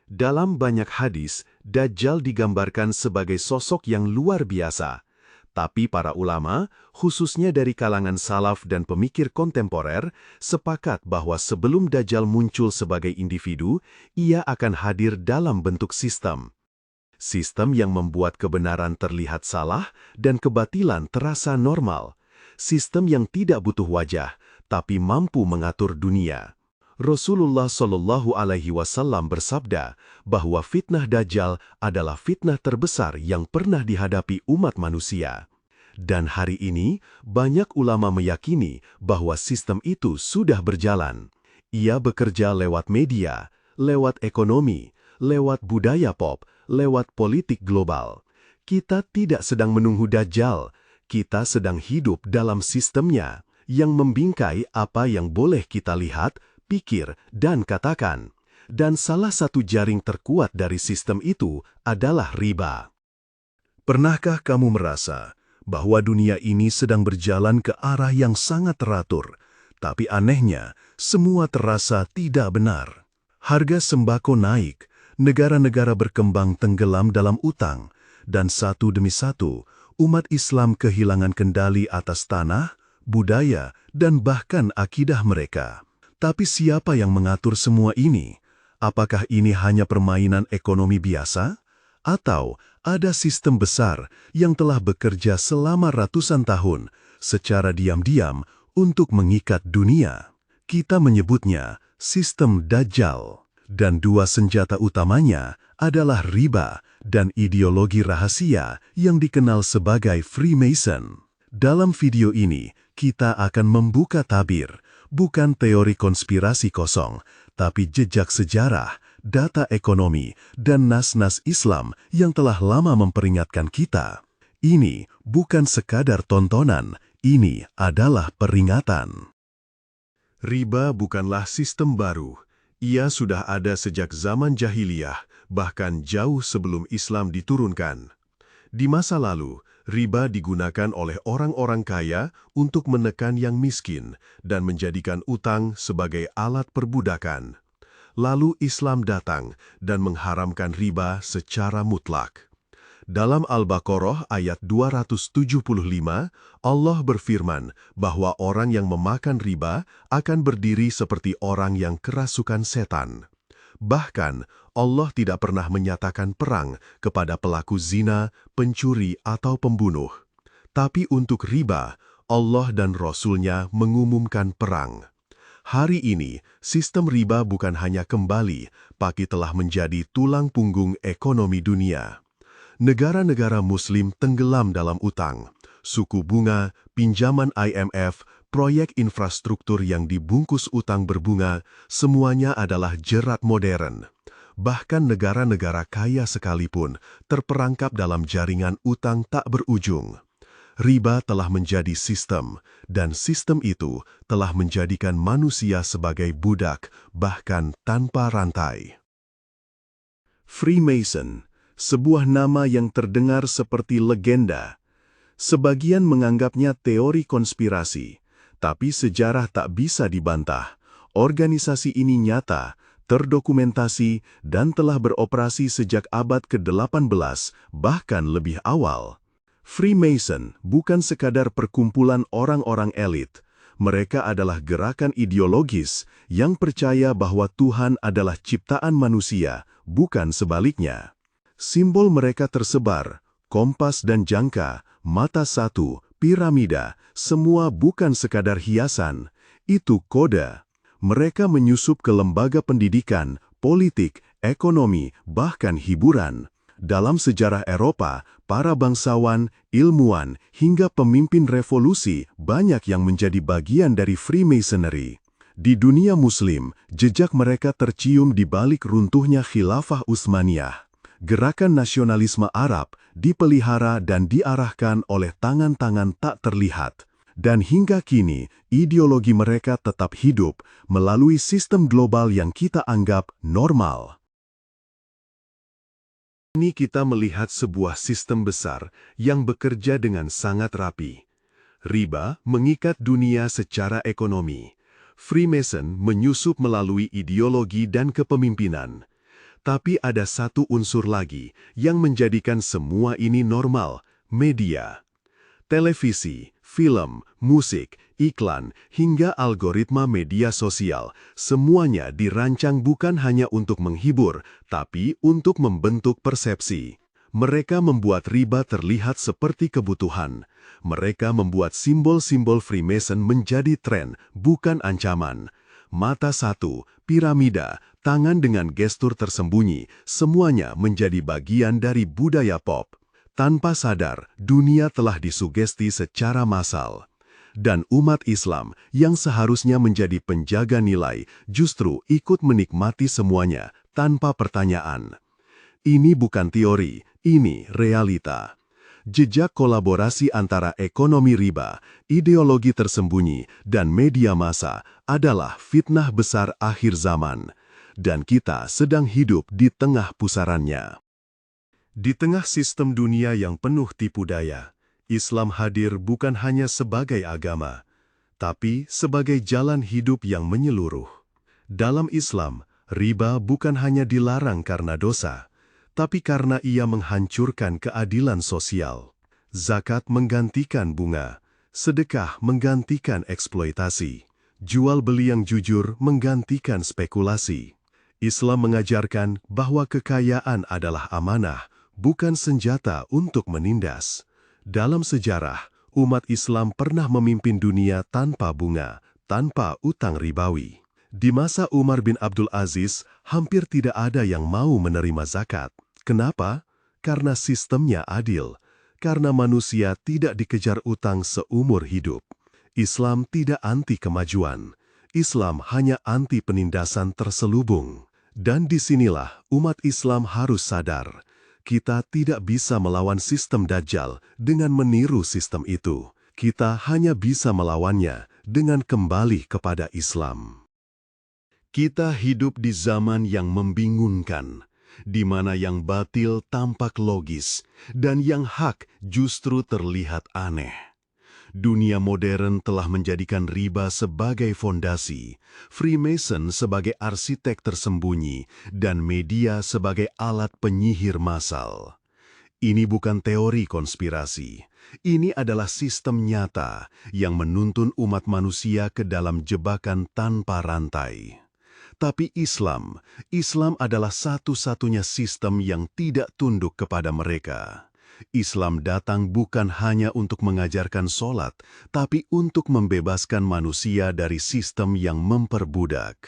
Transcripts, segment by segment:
Dalam banyak hadis, Dajjal digambarkan sebagai sosok yang luar biasa. Tapi para ulama, khususnya dari kalangan salaf dan pemikir kontemporer, sepakat bahwa sebelum Dajjal muncul sebagai individu, ia akan hadir dalam bentuk sistem. Sistem yang membuat kebenaran terlihat salah dan kebatilan terasa normal. Sistem yang tidak butuh wajah, tapi mampu mengatur dunia. Rasulullah Shallallahu Alaihi Wasallam bersabda bahwa fitnah Dajjal adalah fitnah terbesar yang pernah dihadapi umat manusia. Dan hari ini, banyak ulama meyakini bahwa sistem itu sudah berjalan. Ia bekerja lewat media, lewat ekonomi, lewat budaya pop, lewat politik global. Kita tidak sedang menunggu Dajjal, kita sedang hidup dalam sistemnya yang membingkai apa yang boleh kita lihat, pikir, dan katakan. Dan salah satu jaring terkuat dari sistem itu adalah riba. Pernahkah kamu merasa bahwa dunia ini sedang berjalan ke arah yang sangat teratur, tapi anehnya, semua terasa tidak benar? Harga sembako naik, negara-negara berkembang tenggelam dalam utang, dan satu demi satu, umat Islam kehilangan kendali atas tanah, budaya, dan bahkan akidah mereka. Tapi siapa yang mengatur semua ini? Apakah ini hanya permainan ekonomi biasa? Atau ada sistem besar yang telah bekerja selama ratusan tahun secara diam-diam untuk mengikat dunia? Kita menyebutnya sistem Dajjal. Dan dua senjata utamanya adalah riba dan ideologi rahasia yang dikenal sebagai Freemason. Dalam video ini, kita akan membuka tabir, bukan teori konspirasi kosong, tapi jejak sejarah, data ekonomi, dan nas-nas Islam yang telah lama memperingatkan kita. Ini bukan sekadar tontonan, ini adalah peringatan. Riba bukanlah sistem baru. Ia sudah ada sejak zaman jahiliyah, bahkan jauh sebelum Islam diturunkan. Di masa lalu, riba digunakan oleh orang-orang kaya untuk menekan yang miskin dan menjadikan utang sebagai alat perbudakan. Lalu Islam datang dan mengharamkan riba secara mutlak. Dalam Al-Baqarah ayat 275, Allah berfirman bahwa orang yang memakan riba akan berdiri seperti orang yang kerasukan setan. Bahkan, Allah tidak pernah menyatakan perang kepada pelaku zina, pencuri, atau pembunuh. Tapi untuk riba, Allah dan Rasul-Nya mengumumkan perang. Hari ini, sistem riba bukan hanya kembali, tapi telah menjadi tulang punggung ekonomi dunia. Negara-negara Muslim tenggelam dalam utang, suku bunga, pinjaman IMF, proyek infrastruktur yang dibungkus utang berbunga, semuanya adalah jerat modern. Bahkan negara-negara kaya sekalipun terperangkap dalam jaringan utang tak berujung. Riba telah menjadi sistem, dan sistem itu telah menjadikan manusia sebagai budak, bahkan tanpa rantai. Freemason, sebuah nama yang terdengar seperti legenda. Sebagian menganggapnya teori konspirasi, tapi sejarah tak bisa dibantah. Organisasi ini nyata, terdokumentasi, dan telah beroperasi sejak abad ke-18, bahkan lebih awal. Freemason bukan sekadar perkumpulan orang-orang elit. Mereka adalah gerakan ideologis yang percaya bahwa Tuhan adalah ciptaan manusia, bukan sebaliknya. Simbol mereka tersebar, kompas dan jangka, mata satu, piramida, semua bukan sekadar hiasan, itu kode. Mereka menyusup ke lembaga pendidikan, politik, ekonomi, bahkan hiburan. Dalam sejarah Eropa, para bangsawan, ilmuwan, hingga pemimpin revolusi banyak yang menjadi bagian dari Freemasonry. Di dunia Muslim, jejak mereka tercium di balik runtuhnya Khilafah Utsmaniyah. Gerakan nasionalisme Arab dipelihara dan diarahkan oleh tangan-tangan tak terlihat. Dan hingga kini, ideologi mereka tetap hidup melalui sistem global yang kita anggap normal. Ini kita melihat sebuah sistem besar yang bekerja dengan sangat rapi. Riba mengikat dunia secara ekonomi. Freemason menyusup melalui ideologi dan kepemimpinan. Tapi ada satu unsur lagi yang menjadikan semua ini normal, media. Televisi, film, musik, iklan, hingga algoritma media sosial, semuanya dirancang bukan hanya untuk menghibur, tapi untuk membentuk persepsi. Mereka membuat riba terlihat seperti kebutuhan. Mereka membuat simbol-simbol Freemason menjadi tren, bukan ancaman. Mata satu, piramida, tangan dengan gestur tersembunyi, semuanya menjadi bagian dari budaya pop. Tanpa sadar, dunia telah disugesti secara massal. Dan umat Islam yang seharusnya menjadi penjaga nilai justru ikut menikmati semuanya tanpa pertanyaan. Ini bukan teori, ini realita. Jejak kolaborasi antara ekonomi riba, ideologi tersembunyi, dan media massa adalah fitnah besar akhir zaman. Dan kita sedang hidup di tengah pusarannya. Di tengah sistem dunia yang penuh tipu daya, Islam hadir bukan hanya sebagai agama, tapi sebagai jalan hidup yang menyeluruh. Dalam Islam, riba bukan hanya dilarang karena dosa, tapi karena ia menghancurkan keadilan sosial. Zakat menggantikan bunga, sedekah menggantikan eksploitasi, jual beli yang jujur menggantikan spekulasi. Islam mengajarkan bahwa kekayaan adalah amanah, bukan senjata untuk menindas. Dalam sejarah, umat Islam pernah memimpin dunia tanpa bunga, tanpa utang ribawi. Di masa Umar bin Abdul Aziz, hampir tidak ada yang mau menerima zakat. Kenapa? Karena sistemnya adil. Karena manusia tidak dikejar utang seumur hidup. Islam tidak anti kemajuan. Islam hanya anti penindasan terselubung. Dan disinilah umat Islam harus sadar. Kita tidak bisa melawan sistem Dajjal dengan meniru sistem itu. Kita hanya bisa melawannya dengan kembali kepada Islam. Kita hidup di zaman yang membingungkan, di mana yang batil tampak logis dan yang hak justru terlihat aneh. Dunia modern telah menjadikan riba sebagai fondasi, Freemason sebagai arsitek tersembunyi, dan media sebagai alat penyihir massal. Ini bukan teori konspirasi. Ini adalah sistem nyata yang menuntun umat manusia ke dalam jebakan tanpa rantai. Tapi Islam adalah satu-satunya sistem yang tidak tunduk kepada mereka. Islam datang bukan hanya untuk mengajarkan sholat, tapi untuk membebaskan manusia dari sistem yang memperbudak.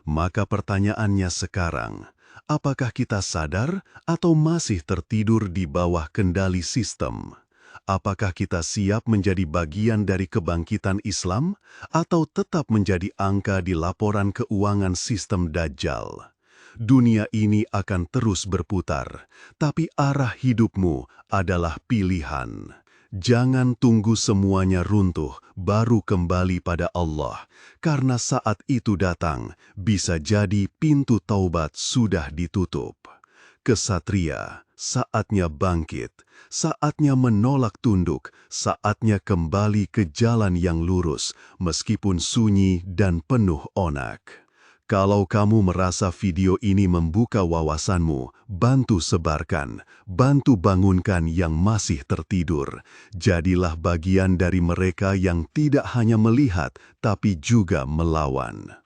Maka pertanyaannya sekarang, apakah kita sadar atau masih tertidur di bawah kendali sistem? Apakah kita siap menjadi bagian dari kebangkitan Islam atau tetap menjadi angka di laporan keuangan sistem Dajjal? Dunia ini akan terus berputar, tapi arah hidupmu adalah pilihan. Jangan tunggu semuanya runtuh baru kembali pada Allah, karena saat itu datang, bisa jadi pintu taubat sudah ditutup. Kesatria, saatnya bangkit, saatnya menolak tunduk, saatnya kembali ke jalan yang lurus, meskipun sunyi dan penuh onak. Kalau kamu merasa video ini membuka wawasanmu, bantu sebarkan, bantu bangunkan yang masih tertidur. Jadilah bagian dari mereka yang tidak hanya melihat, tapi juga melawan.